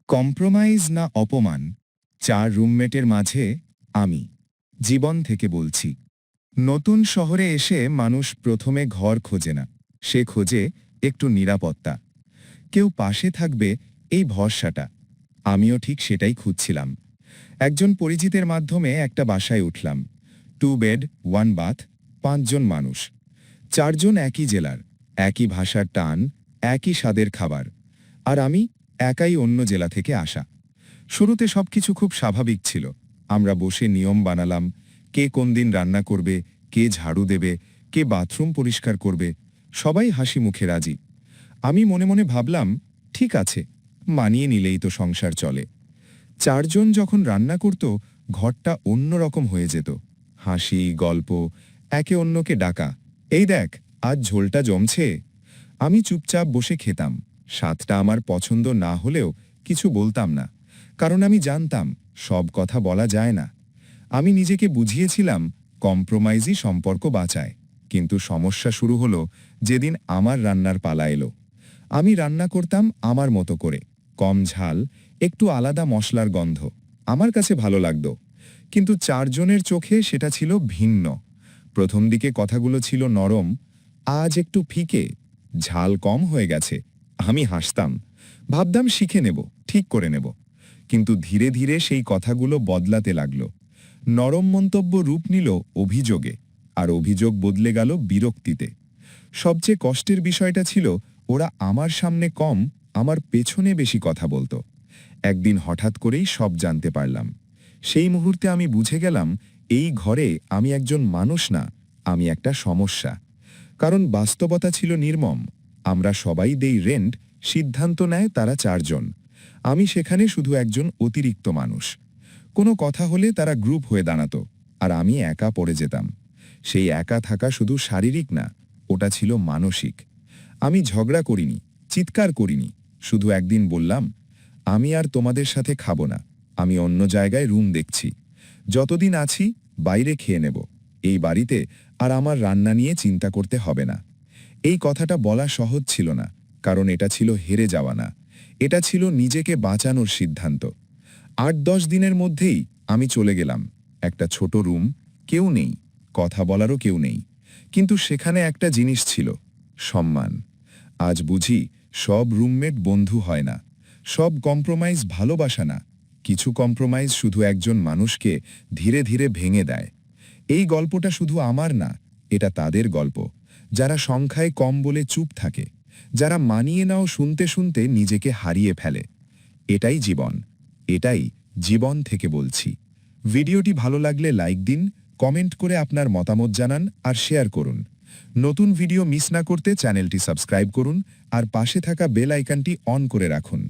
Compromise না অপমান, ৪ রুমমেটের মাঝে আমি জীবন থেকে বলছি। নতুন শহরে এসে মানুষ প্রথমে ঘর খোঁজে না, সে খোঁজে একটু নিরাপত্তা। কেউ পাশে থাকবে, এই ভরসাটা। আমিও ঠিক সেটাই খুঁজছিলাম। একজন পরিচিতের মাধ্যমে একটা বাসায় উঠলাম। 2 বেড 1 বাথ, ৫ জন মানুষ। ৪ জন একই জেলার, একই ভাষার টান, একই স্বাদের খাবার। আর আমি একাই অন্য জেলা থেকে আসা। শুরুতে সবকিছু খুব স্বাভাবিক ছিল। আমরা বসে নিয়ম বানালাম, কে কোন দিন রান্না করবে, কে ঝাড়ু দেবে, কে বাথরুম পরিষ্কার করবে। সবাই হাসি মুখে রাজি। আমি মনে মনে ভাবলাম, ঠিক আছে, মানিয়ে নিলেই তো সংসার চলে। ৪ জন যখন রান্না করত, ঘরটা অন্যরকম হয়ে যেত। হাসি, গল্প, একে অন্যকে ডাকা, এই দেখ আজ ঝোলটা জমছে। আমি চুপচাপ বসে খেতাম। স্বাদটা আমার পছন্দ না হলেও কিছু বলতাম না, কারণ আমি জানতাম সব কথা বলা যায় না। আমি নিজেকে বুঝিয়েছিলাম কম্প্রোমাইজই সম্পর্ক বাঁচায়। কিন্তু সমস্যা শুরু হলো যেদিন আমার রান্নার পালা এলো। আমি রান্না করতাম আমার মতো করে, কম ঝাল, একটু আলাদা মশলার গন্ধ। আমার কাছে ভালো লাগতো, কিন্তু ৪ জনের চোখে সেটা ছিল ভিন্ন। প্রথম দিকে কথাগুলো ছিল নরম, আজ একটু ফিকে, ঝাল কম হয়ে গেছে। আমি হাসতাম, ভাবতাম শিখে নেব, ঠিক করে নেব। কিন্তু ধীরে ধীরে সেই কথাগুলো বদলাতে লাগল। নরম মন্তব্য রূপ নিল অভিযোগে, আর অভিযোগ বদলে গেল বিরক্তিতে। সবচেয়ে কষ্টের বিষয়টা ছিল ওরা আমার সামনে কম, আমার পেছনে বেশি কথা বলতো। একদিন হঠাৎ করেই সব জানতে পারলাম। সেই মুহূর্তে আমি বুঝে গেলাম এই ঘরে আমি একজন মানুষ না, আমি একটা সমস্যা। কারণ বাস্তবতা ছিল নির্মম। আমরা সবাই দেই রেন্ট, সিদ্ধান্ত নেয় তারা ৪ জন। আমি সেখানে শুধু একজন অতিরিক্ত মানুষ। কোনো কথা হলে তারা গ্রুপ হয়ে দাঁড়াতো, আর আমি একা পড়ে যেতাম। সেই একা থাকা শুধু শারীরিক না, ওটা ছিল মানসিক। আমি ঝগড়া করিনি, চিৎকার করিনি, শুধু একদিন বললাম, আমি আর তোমাদের সাথে খাবো না, আমি অন্য জায়গায় রুম দেখছি। যতদিন আছি বাইরে খেয়ে নেব, এই বাড়িতে আর আমার রান্না নিয়ে চিন্তা করতে হবে না। এই কথাটা বলা সহজ ছিল না, কারণ এটা ছিল হেরে যাওয়া না, এটা ছিল নিজেকে বাঁচানোর সিদ্ধান্ত। ৮-১০ দিনের মধ্যেই আমি চলে গেলাম। একটা ছোট রুম, কেউ নেই, কথা বলারও কেউ নেই। কিন্তু সেখানে একটা জিনিস ছিল, সম্মান। আজ বুঝি সব রুমমেট বন্ধু হয় না, সব কম্প্রোমাইজ ভালোবাসা না। কিছু কম্প্রোমাইজ শুধু একজন মানুষকে ধীরে ধীরে ভেঙে দেয়। এই গল্পটা শুধু আমার না, এটা তাদের গল্প, যারা সংখ্যায় কম বলে চুপ থাকে, যারা মানিয়ে নাও শুনতে শুনতে নিজেকে হারিয়ে ফেলে। এটাই জীবন, এটাই জীবন থেকে বলছি। ভিডিওটি ভালো লাগলে লাইক দিন, কমেন্ট করে আপনার মতামত জানান আর শেয়ার করুন। নতুন ভিডিও মিস না করতে চ্যানেলটি সাবস্ক্রাইব করুন আর পাশে থাকা বেল আইকনটি অন করে রাখুন।